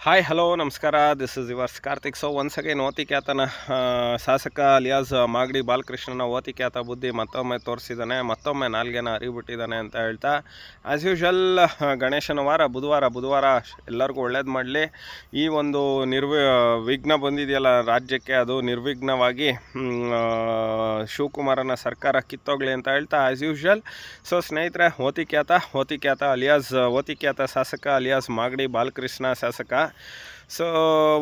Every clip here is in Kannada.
ಹಾಯ್ ಹಲೋ ನಮಸ್ಕಾರ. This is yours Karthik. So once again ಓತಿಕ್ಯಾತನ ಶಾಸಕ ಅಲಿಯಾಸ್ ಮಾಗಡಿ ಬಾಲಕೃಷ್ಣನ ಓತಿಕ್ಯಾತ ಬುದ್ಧಿ ಮತ್ತೊಮ್ಮೆ ತೋರಿಸಿದ್ದಾನೆ, ಮತ್ತೊಮ್ಮೆ ನಾಲ್ಗೆನ ಅರಿಬಿಟ್ಟಿದ್ದಾನೆ ಅಂತ ಹೇಳ್ತಾ, ಆ್ಯಸ್ ಯೂಶಲ್ ಗಣೇಶನ ವಾರ ಬುಧವಾರ ಎಲ್ಲರಿಗೂ ಒಳ್ಳೇದು ಮಾಡಲಿ. ಈ ಒಂದು ವಿಘ್ನ ಬಂದಿದೆಯಲ್ಲ ರಾಜ್ಯಕ್ಕೆ, ಅದು ನಿರ್ವಿಘ್ನವಾಗಿ ಶಿವಕುಮಾರನ ಸರ್ಕಾರ ಕಿತ್ತೋಗ್ಲಿ ಅಂತ ಹೇಳ್ತಾ ಆ್ಯಸ್ ಯೂಶಲ್. ಸೊ ಸ್ನೇಹಿತರೆ, ಓತಿಕ್ಯಾತ ಅಲಿಯಾಸ್ ಓತಿಕ್ಯಾತ ಶಾಸಕ ಅಲಿಯಾಸ್ ಮಾಗಡಿ ಬಾಲಕೃಷ್ಣ ಶಾಸಕ ಸೊ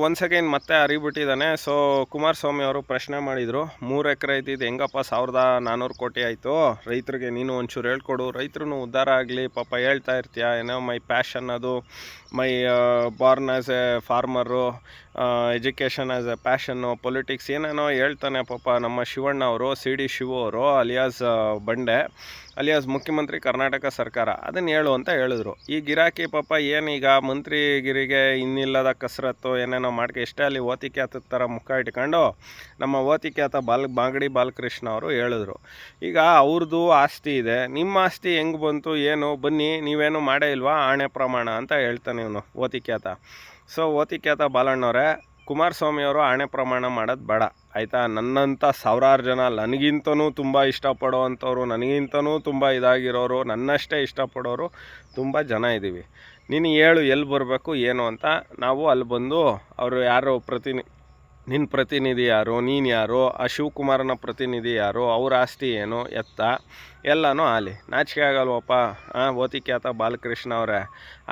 ಒನ್ಸ್ ಅಗೈನ್ ಮತ್ತೆ ಅರಿಬಿಟ್ಟಿದ್ದಾನೆ. ಸೊ ಕುಮಾರಸ್ವಾಮಿ ಅವರು ಪ್ರಶ್ನೆ ಮಾಡಿದರು, 3 ಎಕರೆ ಇದ್ದಿದ್ದು ಹೆಂಗಪ್ಪ 1400 ಕೋಟಿ ಆಯಿತು, ರೈತರಿಗೆ ನೀನು ಒಂಚೂರು ಹೇಳ್ಕೊಡು, ರೈತರು ಉದ್ಧಾರ ಆಗಲಿ. ಪಾಪ ಹೇಳ್ತಾ ಇರ್ತೀಯ ಏನೋ ಮೈ ಪ್ಯಾಷನ್, ಅದು my born as a farmer, education as a passion, politics ಏನೇನೋ ಹೇಳ್ತಾನೆ ಪಾಪ ನಮ್ಮ ಶಿವಣ್ಣ ಅವರು, CD ಶಿವು ಅವರು ಅಲಿಯಾಸ್ ಬಂಡೆ ಅಲಿಯಾಸ್ ಮುಖ್ಯಮಂತ್ರಿ ಕರ್ನಾಟಕ ಸರ್ಕಾರ, ಅದನ್ನು ಹೇಳು ಅಂತ ಹೇಳಿದ್ರು. ಈ ಗಿರಾಕಿ ಪಾಪ ಏನೀಗ ಮಂತ್ರಿಗಿರಿಗೆ ಇನ್ನಿಲ್ಲದ ಕಸರತ್ತು ಏನೇನೋ ಮಾಡ್ಕೆ ಇಷ್ಟೇ ಅಲ್ಲಿ ಓತಿಕ್ಯಾತದ ಥರ ಮುಖ ಇಟ್ಕೊಂಡು ನಮ್ಮ ಓತಿಕ್ಯಾತ ಮಾಗಡಿ ಬಾಲಕೃಷ್ಣ ಅವರು ಹೇಳಿದ್ರು, ಈಗ ಅವ್ರದ್ದು ಆಸ್ತಿ ಇದೆ, ನಿಮ್ಮ ಆಸ್ತಿ ಹೆಂಗೆ ಬಂತು ಏನು, ಬನ್ನಿ ನೀವೇನು ಮಾಡೇ ಇಲ್ವಾ ಆಣೆ ಪ್ರಮಾಣ ಅಂತ ಹೇಳ್ತಾನೆ ಇವನು ಓತಿಕ್ಯಾತ. ಸೊ ಓತಿಕ್ಯಾತ ಬಾಲಣ್ಣವರೇ, ಕುಮಾರಸ್ವಾಮಿಯವರು ಆಣೆ ಪ್ರಮಾಣ ಮಾಡೋದು ಬೇಡ ಆಯಿತಾ. ನನ್ನಂಥ ಸಾವಿರಾರು ಜನ, ನನಗಿಂತನೂ ತುಂಬ ಇಷ್ಟಪಡೋವಂಥವ್ರು, ನನಗಿಂತನೂ ತುಂಬ ಇದಾಗಿರೋರು, ನನ್ನಷ್ಟೇ ಇಷ್ಟಪಡೋರು ತುಂಬ ಜನ ಇದ್ದೀವಿ. ನೀನು ಹೇಳು ಎಲ್ಲಿ ಬರಬೇಕು ಏನು ಅಂತ, ನಾವು ಅಲ್ಲಿ ಬಂದು ಅವರು ಯಾರು ನಿನ್ನ ಪ್ರತಿನಿಧಿ ಯಾರು, ನೀನು ಯಾರು, ಆ ಶಿವಕುಮಾರನ ಪ್ರತಿನಿಧಿ ಯಾರು, ಅವ್ರ ಆಸ್ತಿ ಏನು ಎತ್ತ ಎಲ್ಲನೂ ಆಲಿ. ನಾಚಿಕೆ ಆಗಲ್ವಪ್ಪ ಓತಿಕ್ಯಾತ ಬಾಲಕೃಷ್ಣ ಅವರೇ.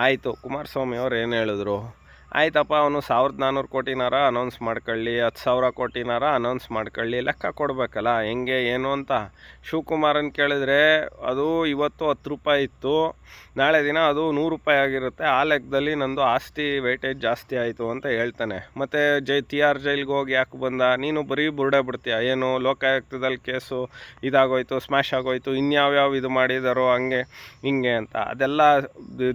ಆಯಿತು, ಕುಮಾರಸ್ವಾಮಿ ಅವ್ರು ಏನು ಹೇಳಿದ್ರು, ಆಯ್ತಪ್ಪ, ಅವನು 1400 ಕೋಟಿನಾರ ಅನೌನ್ಸ್ ಮಾಡ್ಕೊಳ್ಳಿ, 10,000 ಕೋಟಿನಾರ ಅನೌನ್ಸ್ ಮಾಡ್ಕೊಳ್ಳಿ, ಲೆಕ್ಕ ಕೊಡಬೇಕಲ್ಲ ಹೆಂಗೆ ಏನು ಅಂತ. ಶಿವಕುಮಾರನ್ ಕೇಳಿದ್ರೆ ಅದು ಇವತ್ತು 10 ರೂಪಾಯಿ ಇತ್ತು, ನಾಳೆ ದಿನ ಅದು 100 ರೂಪಾಯಿ ಆಗಿರುತ್ತೆ, ಆ ಲೆಕ್ಕದಲ್ಲಿ ನಂದು ಆಸ್ತಿ ವೆಯ್ಟೇಜ್ ಜಾಸ್ತಿ ಆಯಿತು ಅಂತ ಹೇಳ್ತಾನೆ. ಮತ್ತು TR ಜೈಲ್ಗೆ ಹೋಗಿ ಯಾಕೆ ಬಂದ, ನೀನು ಬರೀ ಬುರುಡೆ ಬಿಡ್ತೀಯ, ಏನು ಲೋಕಾಯುಕ್ತದಲ್ಲಿ ಕೇಸು ಇದಾಗೋಯ್ತು, ಸ್ಮ್ಯಾಶ್ ಆಗೋಯ್ತು, ಇನ್ಯಾವ್ಯಾವ ಇದು ಮಾಡಿದಾರೋ ಹಂಗೆ ಹಿಂಗೆ ಅಂತ. ಅದೆಲ್ಲ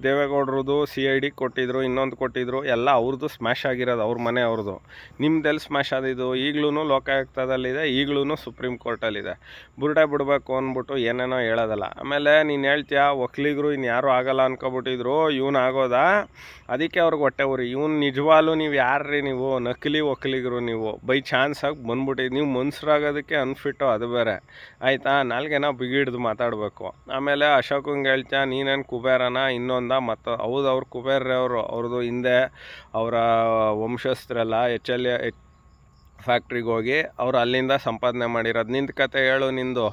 ದೇವೇಗೌಡರದು CID ಕೊಟ್ಟಿದ್ರು, ಇನ್ನೊಂದು ಕೊಟ್ಟಿದ್ರು, ಎಲ್ಲ ಅವ್ರದ್ದು ಸ್ಮ್ಯಾಶ್ ಆಗಿರೋದು, ಅವ್ರ ಮನೆ ಅವ್ರದ್ದು. ನಿಮ್ದೆಲ್ಲಿ ಸ್ಮ್ಯಾಶ್ ಆದಿದ್ದು, ಈಗಲೂ ಲೋಕಾಯುಕ್ತದಲ್ಲಿದೆ, ಈಗಲೂ ಸುಪ್ರೀಂ ಕೋರ್ಟಲ್ಲಿದೆ. ಬುರುಡೆ ಬಿಡಬೇಕು ಅಂದ್ಬಿಟ್ಟು ಏನೇನೋ ಹೇಳೋದಲ್ಲ. ಆಮೇಲೆ ನೀನು ಹೇಳ್ತೀಯ ಒಕ್ಕಲಿಗರು ಇನ್ಯಾರು ಆಗಲ್ಲ ಅನ್ಕೊಬಿಟ್ಟಿದ್ರು, ಇವನು ಆಗೋದಾ, ಅದಕ್ಕೆ ಅವ್ರಿಗೆ ಹೊಟ್ಟೆ ಉರಿ. ಇವನು ನಿಜವಾಗ್ಲೂ ನೀವು ಯಾರ್ರೀ, ನೀವು ನಕಲಿ ಒಕ್ಕಲಿಗರು, ನೀವು ಬೈ ಚಾನ್ಸಾಗಿ ಬಂದ್ಬಿಟ್ಟಿದ್ದು, ನೀವು ಮನ್ಸರಾಗೋದಕ್ಕೆ ಅನ್ಫಿಟ್ಟು, ಅದು ಬೇರೆ ಆಯಿತಾ. ನಾಲ್ಗೆನ ಬಿಗಿಡ್ದು ಮಾತಾಡಬೇಕು. ಆಮೇಲೆ ಅಶೋಕಂಗೆ ಹೇಳ್ತೀಯ ನೀನೇನು ಕುಬೇರನ ಇನ್ನೊಂದ, ಮತ್ತು ಹೌದು ಅವ್ರು ಕುಬೇರ್ರೆ, ಅವ್ರದ್ದು ಹಿಂದೆ ಅವರ ವಂಶಸ್ಥರೆಲ್ಲ HL ಫ್ಯಾಕ್ಟ್ರಿಗೆ ಹೋಗಿ ಅವ್ರು ಅಲ್ಲಿಂದ ಸಂಪಾದನೆ ಮಾಡಿರೋದು. ನಿಂದ ಕತೆ ಹೇಳು, ನಿಂದು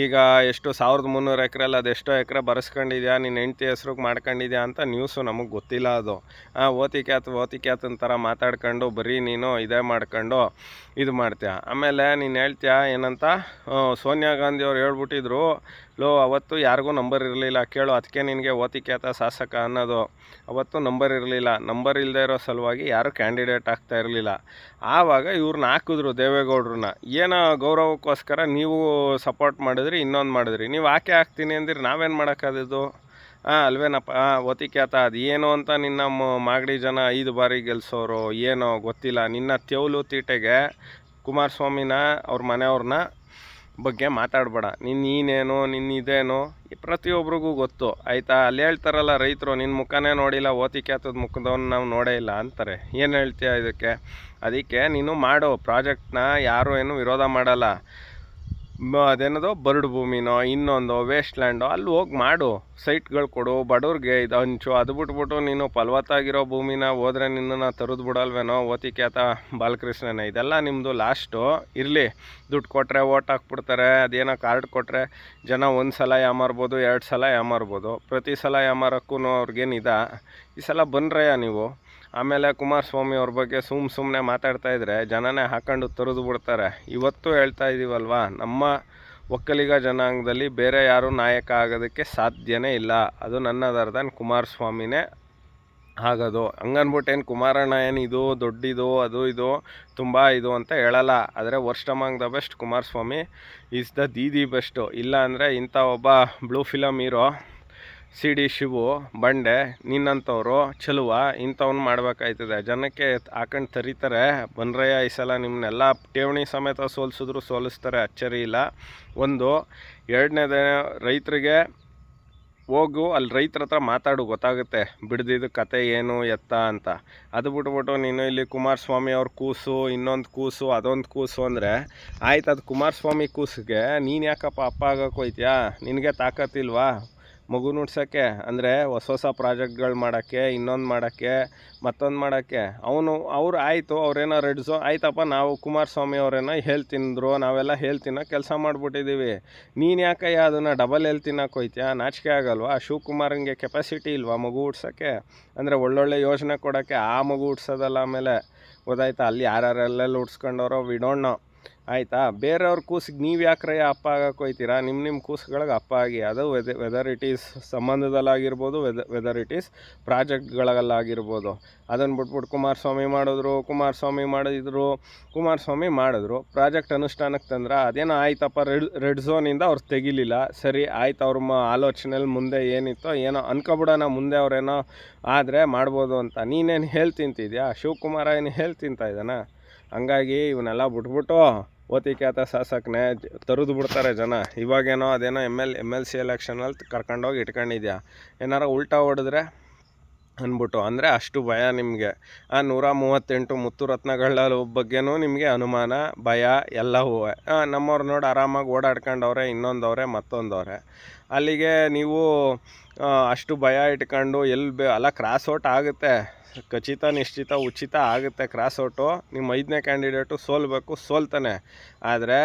ಈಗ ಎಷ್ಟು 1300 ಎಕರೆಲ್ಲಿ ಅದೆಷ್ಟೋ ಎಕರೆ ಬರೆಸ್ಕೊಂಡಿದ್ಯಾ, ನಿನ್ನ ಹೆಂಡ್ತಿ ಹೆಸ್ರಿಗೆ ಮಾಡ್ಕೊಂಡಿದ್ಯಾ ಅಂತ ನ್ಯೂಸು ನಮಗೆ ಗೊತ್ತಿಲ್ಲ. ಅದು ಓತಿಕ್ಯಾತನ ಥರ ಮಾತಾಡ್ಕೊಂಡು ಬರೀ ನೀನು ಇದೇ ಮಾಡ್ಕೊಂಡು ಇದು ಮಾಡ್ತೀಯ. ಆಮೇಲೆ ನೀನು ಹೇಳ್ತೀಯ ಏನಂತ, ಸೋನಿಯಾ ಗಾಂಧಿ ಅವ್ರು ಹೇಳ್ಬಿಟ್ಟಿದ್ರು, ಅವತ್ತು ಯಾರಿಗೂ ನಂಬರ್ ಇರಲಿಲ್ಲ ಕೇಳು, ಅದಕ್ಕೆ ನಿನಗೆ ಓತಿಕ್ಯಾತ ಶಾಸಕ ಅನ್ನೋದು. ಅವತ್ತು ನಂಬರ್ ಇರಲಿಲ್ಲ, ನಂಬರ್ ಇಲ್ಲದೆ ಇರೋ ಸಲುವಾಗಿ ಯಾರು ಕ್ಯಾಂಡಿಡೇಟ್ ಆಗ್ತಾ ಇರಲಿಲ್ಲ. ಆವಾಗ ಇವ್ರನ್ನ ಹಾಕಿದ್ರು ದೇವೇಗೌಡ್ರನ್ನ, ಏನೋ ಗೌರವಕ್ಕೋಸ್ಕರ ನೀವು ಸಪೋರ್ಟ್ ಮಾಡಿದ್ರಿ, ಇನ್ನೊಂದು ಮಾಡಿದ್ರಿ. ನೀವು ಹಾಕಿ ಹಾಕ್ತೀನಿ ಅಂದಿರಿ, ನಾವೇನು ಮಾಡೋಕ್ಕಾದದ್ದು ಅಲ್ವೇನಪ್ಪ. ಓತಿಕ್ಯಾತ ಅದು ಏನು ಅಂತ ನಿನ್ನ ಮಾಗಡಿ ಜನ 5 ಬಾರಿ ಗೆಲ್ಸೋರು ಏನೋ ಗೊತ್ತಿಲ್ಲ. ನಿನ್ನ ತೆವಲು ತೀಟೆಗೆ ಕುಮಾರಸ್ವಾಮಿನ ಅವ್ರ ಮನೆಯವ್ರನ್ನ ಬಗ್ಗೆ ಮಾತಾಡಬೇಡ. ನೀನೇನು ಇದೇನು ಪ್ರತಿಯೊಬ್ಬರಿಗೂ ಗೊತ್ತು ಆಯಿತಾ. ಅಲ್ಲಿ ಹೇಳ್ತಾರಲ್ಲ ರೈತರು, ನಿನ್ನ ಮುಖನೇ ನೋಡಿಲ್ಲ, ಓತಿಕ್ಯಾತದ ಮುಖದವನ್ನ ನಾವು ನೋಡೇ ಇಲ್ಲ ಅಂತಾರೆ. ಏನು ಹೇಳ್ತೀಯ ಇದಕ್ಕೆ? ಅದಕ್ಕೆ ನೀನು ಮಾಡೋ ಪ್ರಾಜೆಕ್ಟ್ನ ಯಾರು ಏನು ವಿರೋಧ ಮಾಡಲ್ಲ. ಅದೇನದು ಬರ್ಡ್ ಭೂಮಿನೋ ಇನ್ನೊಂದು ವೇಸ್ಟ್ ಲ್ಯಾಂಡೋ ಅಲ್ಲಿ ಹೋಗಿ ಮಾಡು, ಸೈಟ್ಗಳು ಕೊಡು ಬಡವ್ರಿಗೆ, ಇದು ಹಂಚು. ಅದು ಬಿಟ್ಬಿಟ್ಟು ನೀನು ಫಲವತ್ತಾಗಿರೋ ಭೂಮಿನ ಹೋದ್ರೆ ನಿನ್ನನ್ನು ತರದು ಬಿಡಲ್ವೇನೋ ಓತಿಕ್ಯಾತ ಬಾಲಕೃಷ್ಣನೇ. ಇದೆಲ್ಲ ನಿಮ್ಮದು ಲಾಸ್ಟು ಇರಲಿ. ದುಡ್ಡು ಕೊಟ್ಟರೆ ಓಟ್ ಹಾಕ್ಬಿಡ್ತಾರೆ, ಅದೇನೋ ಕಾರ್ಡ್ ಕೊಟ್ಟರೆ ಜನ 1 ಸಲ ಯಾಮಾರ್ಬೋದು, 2 ಸಲ ಯಾಮಾರ್ಬೋದು, ಪ್ರತಿ ಸಲ ಯಾಮಾರಕ್ಕೂ ಅವ್ರಿಗೇನಿದೆ. ಈ ಸಲ ಬಂದ್ರಯ್ಯ ನೀವು. ಆಮೇಲೆ ಕುಮಾರಸ್ವಾಮಿ ಅವ್ರ ಬಗ್ಗೆ ಸುಮ್ಮನೆ ಮಾತಾಡ್ತಾಯಿದ್ರೆ ಜನನೇ ಹಾಕೊಂಡು ತರಿದು ಬಿಡ್ತಾರೆ. ಇವತ್ತು ಹೇಳ್ತಾ ಇದ್ದೀವಲ್ವ, ನಮ್ಮ ಒಕ್ಕಲಿಗ ಜನಾಂಗದಲ್ಲಿ ಬೇರೆ ಯಾರೂ ನಾಯಕ ಆಗೋದಕ್ಕೆ ಸಾಧ್ಯನೇ ಇಲ್ಲ, ಅದು ನನ್ನದರ್ಧನ್ ಕುಮಾರಸ್ವಾಮಿನೇ ಆಗೋದು. ಹಂಗನ್ಬಿಟ್ಟೇನು ಕುಮಾರಣ್ಣ ಏನು ಇದು ದೊಡ್ಡಿದು ಅದು ಇದು ತುಂಬ ಇದು ಅಂತ ಹೇಳಲ್ಲ. ಆದರೆ worst among the best Kumaraswamy is the best. ಇಲ್ಲ ಅಂದರೆ ಇಂಥ ಒಬ್ಬ blue film hero CD Shivu ಬಂಡೆ ನಿನ್ನಂಥವ್ರು ಚಲುವ ಇಂಥವ್ನು ಮಾಡಬೇಕಾಯ್ತದೆ. ಜನಕ್ಕೆ ಹಾಕೊಂಡು ತರೀತಾರೆ. ಬನ್ರಯ್ಯ ಈ ಸಲ ನಿಮ್ಮನ್ನೆಲ್ಲ ಠೇವಣಿ ಸಮೇತ ಸೋಲಿಸಿದ್ರು ಸೋಲಿಸ್ತಾರೆ, ಅಚ್ಚರಿ ಇಲ್ಲ. ಒಂದು ಎರಡನೇದೇ, ರೈತರಿಗೆ ಹೋಗು ಅಲ್ಲಿ ರೈತರ ಹತ್ರ ಮಾತಾಡು, ಗೊತ್ತಾಗುತ್ತೆ ಬಿಡ್ದಿದ್ದು ಕತೆ ಏನು ಎತ್ತ ಅಂತ. ಅದು ಬಿಟ್ಬಿಟ್ಟು ನೀನು ಇಲ್ಲಿ ಕುಮಾರಸ್ವಾಮಿ ಅವ್ರ ಕೂಸು, ಇನ್ನೊಂದು ಕೂಸು, ಅದೊಂದು ಕೂಸು ಅಂದರೆ ಆಯ್ತು. ಅದು ಕುಮಾರಸ್ವಾಮಿ ಕೂಸಿಗೆ ನೀನು ಯಾಕಪ್ಪ ಅಪ್ಪ ಆಗೋಕೆ ಹೋಯ್ತೀಯಾ? ನಿನಗೆ ತಾಕತ್ತಿಲ್ವಾ ಮಗು ನುಡ್ಸೋಕ್ಕೆ? ಅಂದರೆ ಹೊಸ ಪ್ರಾಜೆಕ್ಟ್ಗಳು ಮಾಡೋಕ್ಕೆ, ಇನ್ನೊಂದು ಮಾಡೋಕ್ಕೆ, ಮತ್ತೊಂದು ಮಾಡೋಕ್ಕೆ. ಅವ್ರು ಆಯಿತು, ಅವರೇನೋ ರೆಡ್ಸು ಆಯ್ತಪ್ಪ, ನಾವು ಕುಮಾರಸ್ವಾಮಿ ಅವರೇನೋ ಹೇಳ್ತಿಂದ್ರು, ನಾವೆಲ್ಲ ಹೇಳ್ತಿನ್ನೋ ಕೆಲಸ ಮಾಡಿಬಿಟ್ಟಿದ್ದೀವಿ. ನೀನು ಯಾಕಯ್ಯ ಅದನ್ನು ಡಬಲ್ ಹೇಳ್ತಿನ್ನಕ್ಕೆ ಹೋಯ್ತೀಯಾ? ನಾಚಿಕೆ ಆಗಲ್ವಾ? ಶಿವಕುಮಾರಂಗೆ ಕೆಪಾಸಿಟಿ ಇಲ್ವಾ ಮಗು ಹುಡ್ಸೋಕ್ಕೆ? ಅಂದರೆ ಒಳ್ಳೊಳ್ಳೆ ಯೋಜನೆ ಕೊಡೋಕ್ಕೆ ಆ ಮಗು ಹುಡ್ಸೋದಲ್ಲ. ಆಮೇಲೆ ಗೊತ್ತಾಯ್ತಾ, ಅಲ್ಲಿ ಯಾರ್ಯಾರೆಲ್ಲೆಲ್ಲಿ ಹುಡ್ಸ್ಕೊಂಡವ್ರೋ ವಿಡೋಣ ಆಯಿತಾ. ಬೇರೆಯವ್ರ ಕೂಸಿಗೆ ನೀವು ಯಾಕ್ರೆ ಅಪ್ಪ ಆಗಕ್ಕೆ ಹೋಯ್ತೀರಾ? ನಿಮ್ಮ ಕೂಸುಗಳಿಗೆ ಅಪ್ಪ ಆಗಿ. ಅದು ವೆದರ್ ಇಟ್ ಈಸ್ ಸಂಬಂಧದಲ್ಲಾಗಿರ್ಬೋದು, ವೆದರ್ ಇಟ್ ಈಸ್ ಪ್ರಾಜೆಕ್ಟ್ಗಳಲ್ಲಾಗಿರ್ಬೋದು. ಅದನ್ನು ಬಿಟ್ಬಿಟ್ಟು ಕುಮಾರಸ್ವಾಮಿ ಮಾಡಿದ್ರು ಪ್ರಾಜೆಕ್ಟ್ ಅನುಷ್ಠಾನಕ್ಕೆ ತಂದ್ರೆ ಅದೇನೋ ಆಯ್ತಪ್ಪ. ರೆಡ್ ಝೋನಿಂದ ಅವ್ರು ತೆಗಿಲಿಲ್ಲ, ಸರಿ ಆಯ್ತು. ಅವ್ರ ಆಲೋಚನೆಯಲ್ಲಿ ಮುಂದೆ ಏನಿತ್ತೋ ಏನೋ ಅನ್ಕೊಬಿಡೋಣ, ಮುಂದೆ ಅವ್ರೇನೋ ಆದರೆ ಮಾಡ್ಬೋದು ಅಂತ. ನೀನೇನು ಹೇಳ್ತಿಂತಿದ್ಯಾ? ಶಿವಕುಮಾರ ಏನು ಹೇಳ್ತಿಂತ ಇದ್ದಾನ? ಹಂಗಾಗಿ ಇವನ್ನೆಲ್ಲ ಬಿಟ್ಬಿಟ್ಟು ಖ್ಯಾತ ಶಾಸಕನೇ ತರಿದು ಬಿಡ್ತಾರೆ ಜನ. ಇವಾಗೇನೋ ಅದೇನೋ ಎಮ್ ಎಲ್ ಸಿ ಎಲೆಕ್ಷನಲ್ಲಿ ಕರ್ಕೊಂಡೋಗಿ ಇಟ್ಕೊಂಡಿದ್ಯಾ, ಏನಾರ ಉಲ್ಟಾ ಹೊಡೆದ್ರೆ ಅಂದ್ಬಿಟ್ಟು. ಅಂದರೆ ಅಷ್ಟು ಭಯ ನಿಮಗೆ. ಆ 138 ಮುತ್ತು ರತ್ನಗಳ ಬಗ್ಗೆನೂ ನಿಮಗೆ ಅನುಮಾನ, ಭಯ ಎಲ್ಲವೂ. ನಮ್ಮವ್ರು ನೋಡಿ ಆರಾಮಾಗಿ ಓಡಾಡ್ಕೊಂಡವ್ರೆ, ಇನ್ನೊಂದವ್ರೆ ಮತ್ತೊಂದವ್ರೆ. ಅಲ್ಲಿಗೆ ನೀವು ಅಷ್ಟು ಭಯ ಇಟ್ಕೊಂಡು ಅಲ್ಲ, ಕ್ರಾಸ್ ಔಟ್ ಆಗುತ್ತೆ, ಖಚಿತ ನಿಶ್ಚಿತ ಉಚಿತ ಆಗುತ್ತೆ ಕ್ರಾಸ್ ಔಟು. ನಿಮ್ಮ 5ನೇ ಕ್ಯಾಂಡಿಡೇಟು ಸೋಲ್ತಾನೆ. ಆದರೆ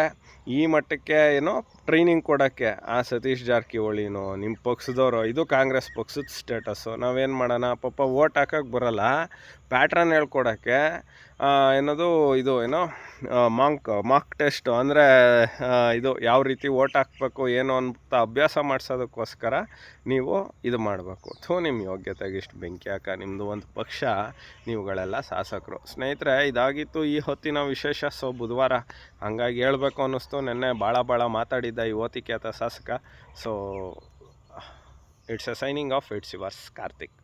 ಈ ಮಟ್ಟಕ್ಕೆ ಏನೋ ಟ್ರೈನಿಂಗ್ ಕೊಡೋಕ್ಕೆ ಆ ಸತೀಶ್ ಜಾರಕಿಹೊಳಿನೋ ನಿಮ್ಮ ಪಕ್ಷದವರು, ಇದು ಕಾಂಗ್ರೆಸ್ ಪಕ್ಷದ ಸ್ಟೇಟಸ್ಸು. ನಾವೇನು ಮಾಡೋಣ? ಪಾಪ ಓಟ್ ಹಾಕೋಕ್ಕೆ ಬರೋಲ್ಲ, ಪ್ಯಾಟ್ರನ್ ಹೇಳ್ಕೊಡೋಕ್ಕೆ ಇದು ಏನೋ ಮಾಕ್ ಟೆಸ್ಟು, ಅಂದರೆ ಇದು ಯಾವ ರೀತಿ ಓಟ್ ಹಾಕಬೇಕು ಏನು ಅಂತ ಅಭ್ಯಾಸ ಮಾಡಿಸೋದಕ್ಕೋಸ್ಕರ ನೀವು ಇದು ಮಾಡಬೇಕು. ನಿಮ್ಮ ಯೋಗ್ಯತೆಗೆ ಇಷ್ಟು ಬೆಂಕಿ ಹಾಕ, ನಿಮ್ಮದು ಒಂದು ಪಕ್ಷ, ನೀವುಗಳೆಲ್ಲ ಶಾಸಕರು. ಸ್ನೇಹಿತರೆ, ಇದಾಗಿತ್ತು ಈ ಹೊತ್ತಿನ ವಿಶೇಷ. ಬುಧವಾರ ಹಂಗಾಗಿ ಹೇಳಬೇಕು ಅನ್ನಿಸ್ತು. ನೆನ್ನೆ ಭಾಳ ಮಾತಾಡಿದ್ದ ಈ ಖ್ಯಾತ ಶಾಸಕ. It's a signing off. It's yours Karthik.